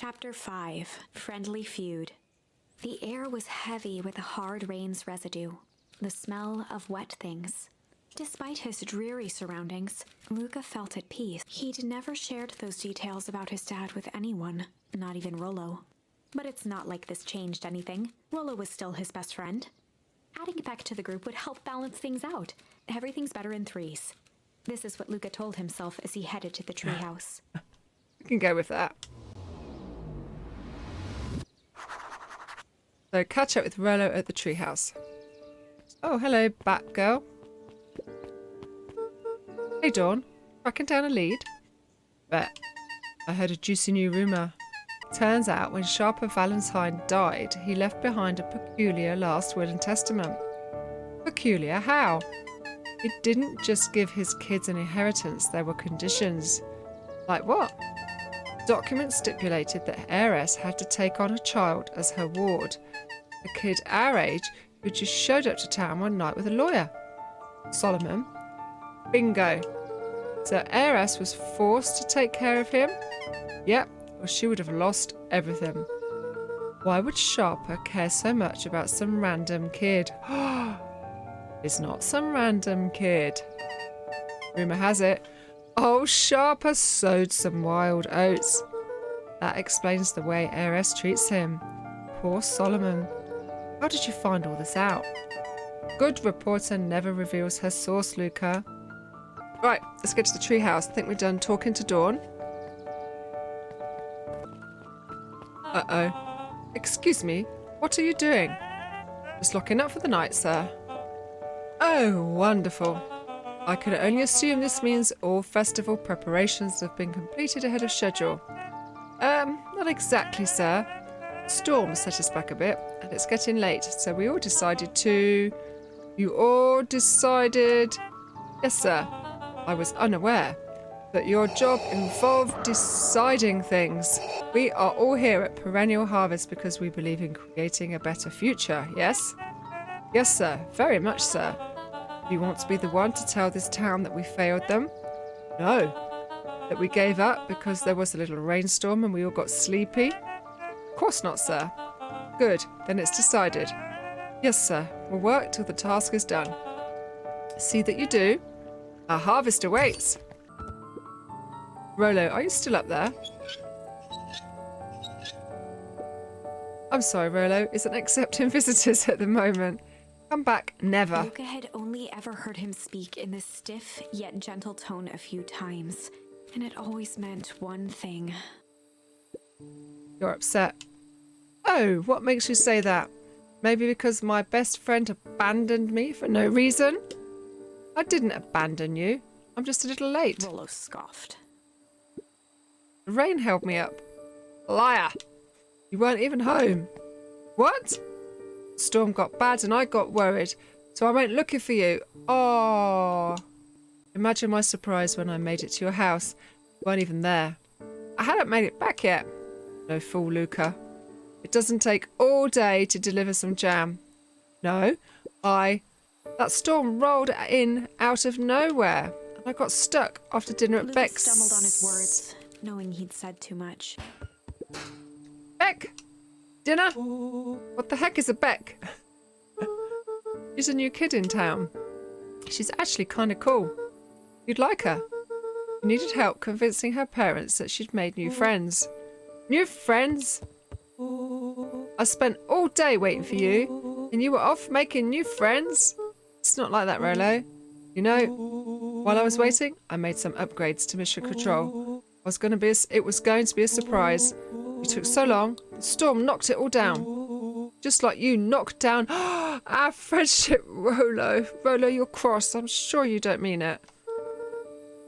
Chapter 5. Friendly Feud. The air was heavy with the hard rain's residue, the smell of wet things. Despite his dreary surroundings, Luka felt at peace. He'd never shared those details about his dad with anyone, not even Rolo. But it's not like this changed anything. Rolo was still his best friend. Adding Beck to the group would help balance things out. Everything's better in threes. This is what Luka told himself as he headed to the treehouse. We can go with that. So catch up with Rolo at the treehouse. Oh, hello, Batgirl. Hey, Dawn. Tracking down a lead? Bet. I heard a juicy new rumour. Turns out when Sharper Valentine died, he left behind a peculiar last will and testament. Peculiar how? He didn't just give his kids an inheritance, there were conditions. Like what? Documents stipulated that Heiress had to take on a child as her ward. A kid our age who just showed up to town one night with a lawyer. Solomon. Bingo. So Heiress was forced to take care of him? Yep, or she would have lost everything. Why would Sharper care so much about some random kid? It's not some random kid. Rumour has it, old Sharper sowed some wild oats. That explains the way Heiress treats him. Poor Solomon. How did you find all this out? Good reporter never reveals her source, Luka. Right, let's get to the treehouse. I think we're done talking to Dawn. Uh-oh. Excuse me, what are you doing? Just locking up for the night, sir. Oh, wonderful. I can only assume this means all festival preparations have been completed ahead of schedule. Not exactly, sir. Storm set us back a bit, and it's getting late, so we all decided to... You all decided... Yes, sir. I was unaware that your job involved deciding things. We are all here at Perennial Harvest because we believe in creating a better future, yes? Yes, sir. Very much, sir. You want to be the one to tell this town that we failed them? No. That we gave up because there was a little rainstorm and we all got sleepy? Of course not, sir. Good. Then it's decided. Yes, sir. We'll work till the task is done. See that you do. Our harvest awaits. Rolo, are you still up there? I'm sorry, Rolo isn't accepting visitors at the moment. Come back, never. Luka had only ever heard him speak in this stiff yet gentle tone a few times, and it always meant one thing. You're upset. Oh, what makes you say that? Maybe because my best friend abandoned me for no reason? I didn't abandon you. I'm just a little late. Rolo scoffed. The rain held me up. Liar! You weren't even home. What? The storm got bad and I got worried, so I went looking for you. Oh! Imagine my surprise when I made it to your house. You weren't even there. I hadn't made it back yet. No fool, Luka. It doesn't take all day to deliver some jam. No, That storm rolled in out of nowhere, and I got stuck after dinner at Luka Beck's. stumbled on his words, knowing he'd said too much. Beck! Dinner? What the heck is a Beck? She's a new kid in town. She's actually kind of cool. You'd like her. You needed help convincing her parents that she'd made new friends. New friends? I spent all day waiting for you, and you were off making new friends? It's not like that, Rolo. You know, while I was waiting, I made some upgrades to Mission Control. It was going to be a surprise. You took so long, the storm knocked it all down. Just like you knocked down our friendship, Rolo. Rolo, you're cross. I'm sure you don't mean it.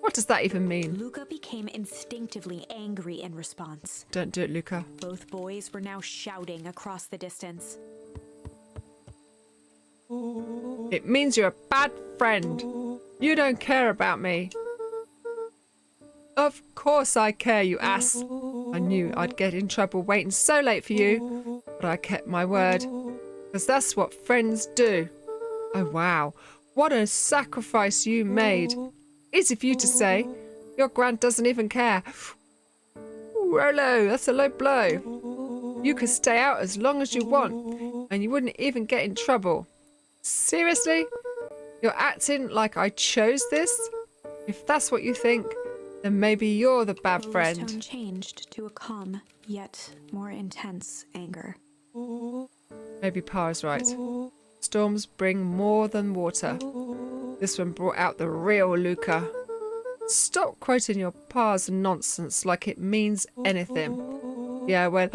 What does that even mean? Luka became instinctively angry in response. Don't do it, Luka. Both boys were now shouting across the distance. It means you're a bad friend. You don't care about me. Of course I care, you ass. I knew I'd get in trouble waiting so late for you, but I kept my word, because that's what friends do. Oh wow, what a sacrifice you made. Easy for you to say. Your Grant doesn't even care. Ooh, Ooh, Rolo, that's a low blow. You could stay out as long as you want, and you wouldn't even get in trouble. Seriously? You're acting like I chose this? If that's what you think, then maybe you're the bad Rolo's friend. tone changed to a calm, yet more intense anger. Maybe Pa is right. Storms bring more than water. This one brought out the real Luka. Stop quoting your Pa's nonsense like it means anything. Yeah, well,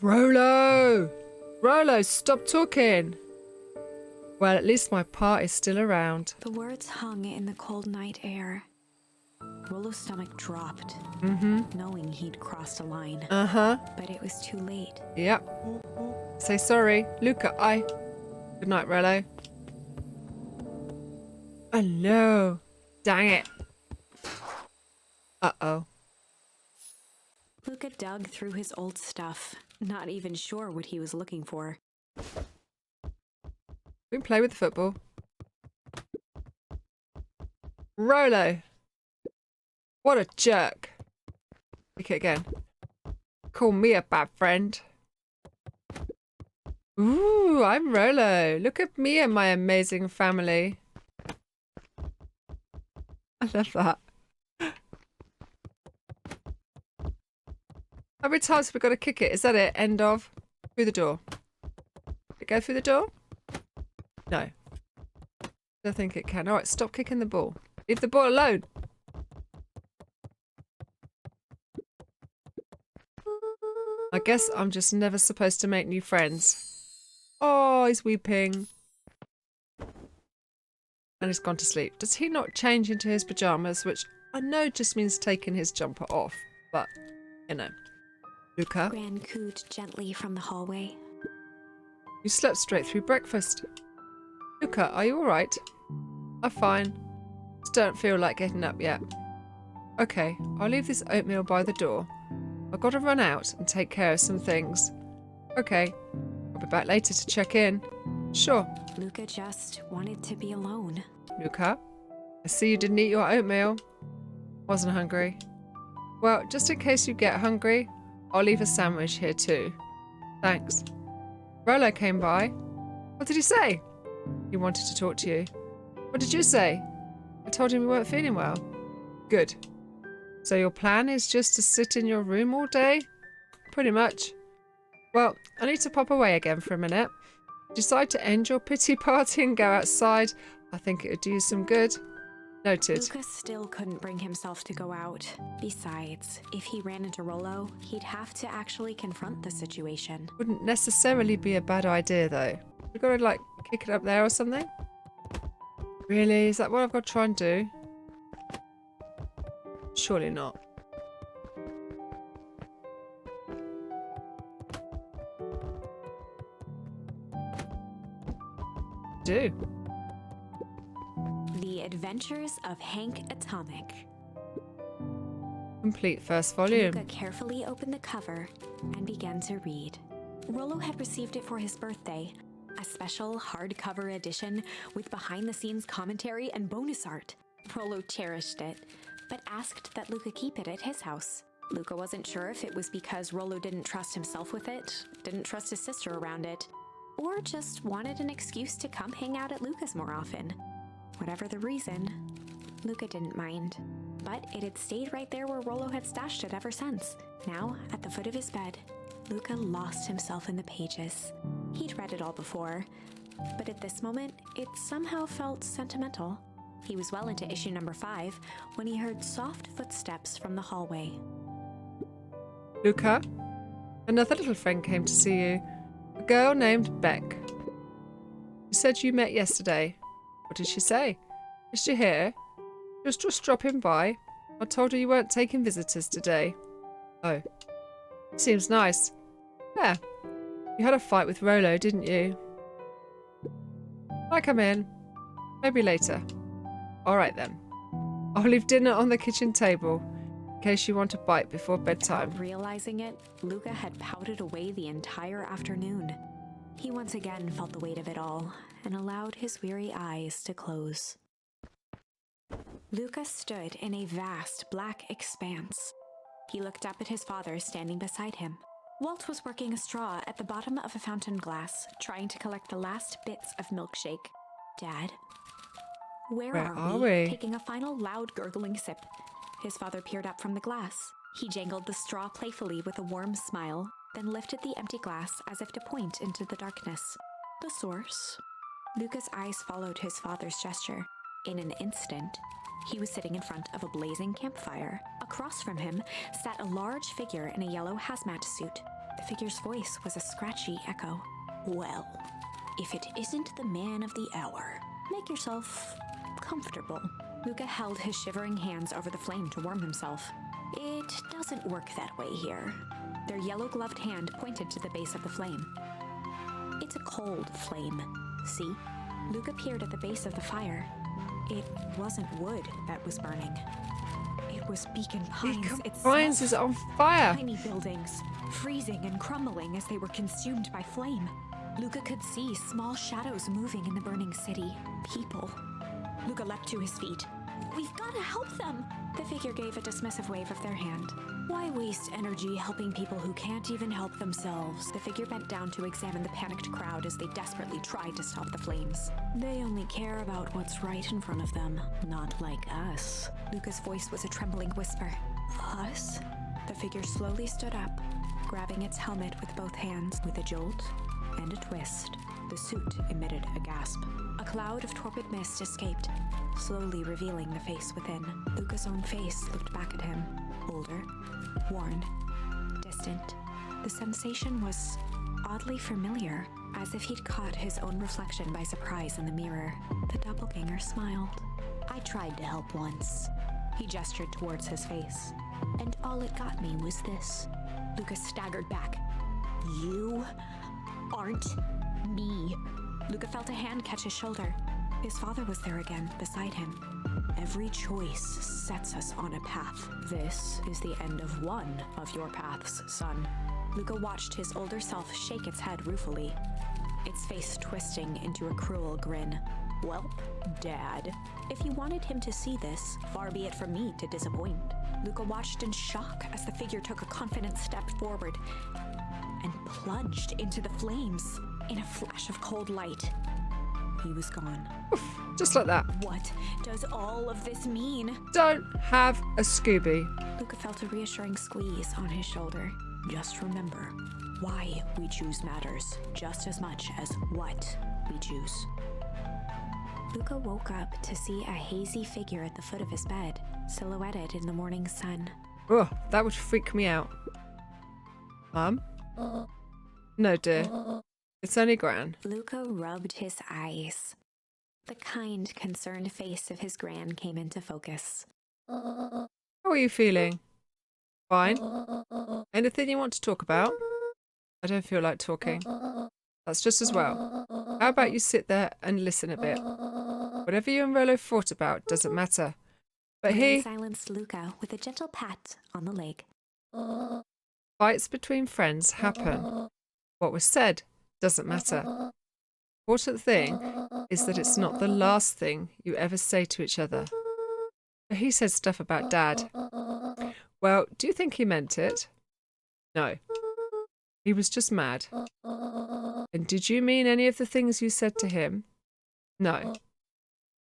Rolo! Rolo, stop talking! Well, at least my Pa is still around. The words hung in the cold night air. Rolo's stomach dropped, knowing he'd crossed a line. But it was too late. Yep. Say sorry. Luka, Good night, Rolo. Oh no. Dang it. Uh-oh. Luka dug through his old stuff, not even sure what he was looking for. We can play with the football. Rolo. What a jerk. Kick it again. Call me a bad friend. Ooh, I'm Rolo. Look at me and my amazing family. I love that. How many times have we got to kick it? Is that it? End of? Through the door. Did it go through the door? No. I don't think it can. Alright, stop kicking the ball. Leave the ball alone. I guess I'm just never supposed to make new friends. Oh, he's weeping. And he's gone to sleep. Does he not change into his pyjamas, which I know just means taking his jumper off, but, you know. Luka, Gran cooed gently from the hallway. you slept straight through breakfast. Luka, are you alright? I'm fine. Just don't feel like getting up yet. Okay, I'll leave this oatmeal by the door. I've got to run out and take care of some things. Okay, I'll be back later to check in. Sure. Luka just wanted to be alone. Luka, I see you didn't eat your oatmeal. Wasn't hungry. Well, just in case you get hungry, I'll leave a sandwich here too. Thanks. Rolo came by. What did he say? He wanted to talk to you. What did you say? I told him you weren't feeling well. Good. So your plan is just to sit in your room all day? Pretty much. Well, I need to pop away again for a minute. Decide to end your pity party and go outside. I think it would do you some good. Noted. Luka still couldn't bring himself to go out. Besides, if he ran into Rolo, he'd have to actually confront the situation. Wouldn't necessarily be a bad idea though. We've got to like kick it up there or something? Really? Is that what I've got to try and do? Surely not. Do. The Adventures of Hank Atomic. Complete first volume. Luka carefully opened the cover and began to read. Rolo had received it for his birthday, a special hardcover edition with behind-the-scenes commentary and bonus art. Rolo cherished it, but asked that Luka keep it at his house. Luka wasn't sure if it was because Rolo didn't trust himself with it, didn't trust his sister around it, or just wanted an excuse to come hang out at Luka's more often. Whatever the reason, Luka didn't mind. But it had stayed right there where Rolo had stashed it ever since. Now, at the foot of his bed, Luka lost himself in the pages. He'd read it all before, but at this moment, it somehow felt sentimental. He was well into issue number 5 when he heard soft footsteps from the hallway. Luka, another little friend came to see you. A girl named Beck. She said you met yesterday. What did she say? Is she here? She was just dropping by. I told her you weren't taking visitors today. Oh. Seems nice. Yeah. You had a fight with Rolo, didn't you? I come in. Maybe later. Alright then. I'll leave dinner on the kitchen table in case you want a bite before bedtime. Without realizing it, Luka had pouted away the entire afternoon. He once again felt the weight of it all and allowed his weary eyes to close. Luka stood in a vast black expanse. He looked up at his father standing beside him. Walt was working a straw at the bottom of a fountain glass, trying to collect the last bits of milkshake. Dad? Where are we? Taking a final loud gurgling sip. His father peered up from the glass. He jangled the straw playfully with a warm smile, then lifted the empty glass as if to point into the darkness. The source? Luka's eyes followed his father's gesture. In an instant, he was sitting in front of a blazing campfire. Across from him sat a large figure in a yellow hazmat suit. The figure's voice was a scratchy echo. Well, if it isn't the man of the hour, make yourself comfortable. Luka held his shivering hands over the flame to warm himself. It doesn't work that way here. Their yellow-gloved hand pointed to the base of the flame. It's a cold flame, see? Luka peered at the base of the fire. It wasn't wood that was burning. It was Beacon Pines Beacon itself. Pines is on fire! Tiny buildings, freezing and crumbling as they were consumed by flame. Luka could see small shadows moving in the burning city. People. Luka leapt to his feet. We've got to help them! The figure gave a dismissive wave of their hand. Why waste energy helping people who can't even help themselves? The figure bent down to examine the panicked crowd as they desperately tried to stop the flames. They only care about what's right in front of them, not like us. Luka's voice was a trembling whisper. Us? The figure slowly stood up, grabbing its helmet with both hands. With a jolt and a twist, the suit emitted a gasp. A cloud of torpid mist escaped, slowly revealing the face within. Luka's own face looked back at him, older, worn, distant. The sensation was oddly familiar, as if he'd caught his own reflection by surprise in the mirror. The doppelganger smiled. I tried to help once. He gestured towards his face. And all it got me was this. Luka staggered back. You aren't me. Luka felt a hand catch his shoulder. His father was there again, beside him. Every choice sets us on a path. This is the end of one of your paths, son. Luka watched his older self shake its head ruefully, its face twisting into a cruel grin. Well, Dad, if you wanted him to see this, far be it from me to disappoint. Luka watched in shock as the figure took a confident step forward and plunged into the flames. In a flash of cold light, he was gone. Oof, just like that. What does all of this mean? Don't have a Scooby. Luka felt a reassuring squeeze on his shoulder. Just remember, why we choose matters just as much as what we choose. Luka woke up to see a hazy figure at the foot of his bed, silhouetted in the morning sun. Oh, that would freak me out. Mum? No, dear. It's only Gran. Luka rubbed his eyes. The kind, concerned face of his Gran came into focus. How are you feeling? Fine? Anything you want to talk about? I don't feel like talking. That's just as well. How about you sit there and listen a bit? Whatever you and Rolo fought about doesn't matter. But he silenced Luka with a gentle pat on the leg. Fights between friends happen. What was said doesn't matter. Important thing is that it's not the last thing you ever say to each other. He said stuff about Dad. Well, do you think he meant it? No. He was just mad. And did you mean any of the things you said to him? No.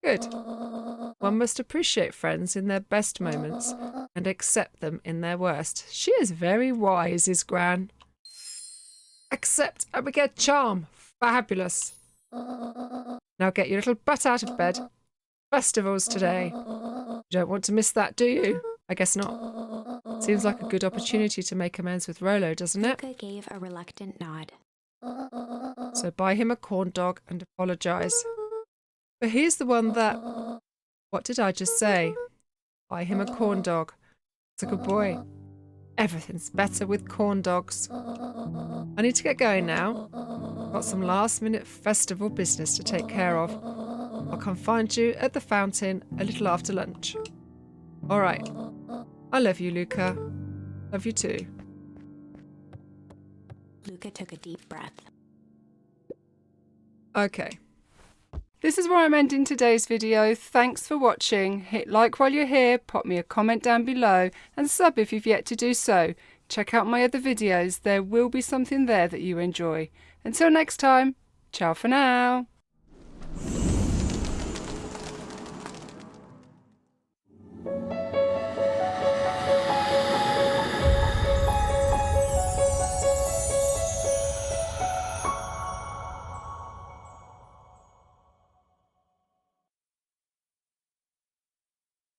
Good. One must appreciate friends in their best moments and accept them in their worst. She is very wise, is Gran. Accept and we get charm. Fabulous. Now get your little butt out of bed. Festivals today. You don't want to miss that, do you? I guess not. Seems like a good opportunity to make amends with Rolo, doesn't it? Luka gave a reluctant nod. So buy him a corn dog and apologise. But he's the one that... What did I just say? Buy him a corn dog. It's a good boy. Everything's better with corn dogs. I need to get going now. Got some last-minute festival business to take care of. I'll come find you at the fountain a little after lunch. All right. I love you, Luka. Love you too. Luka took a deep breath. Okay. This is where I'm ending today's video. Thanks for watching. Hit like while you're here, pop me a comment down below, and sub if you've yet to do so. Check out my other videos. There will be something there that you enjoy. Until next time, ciao for now.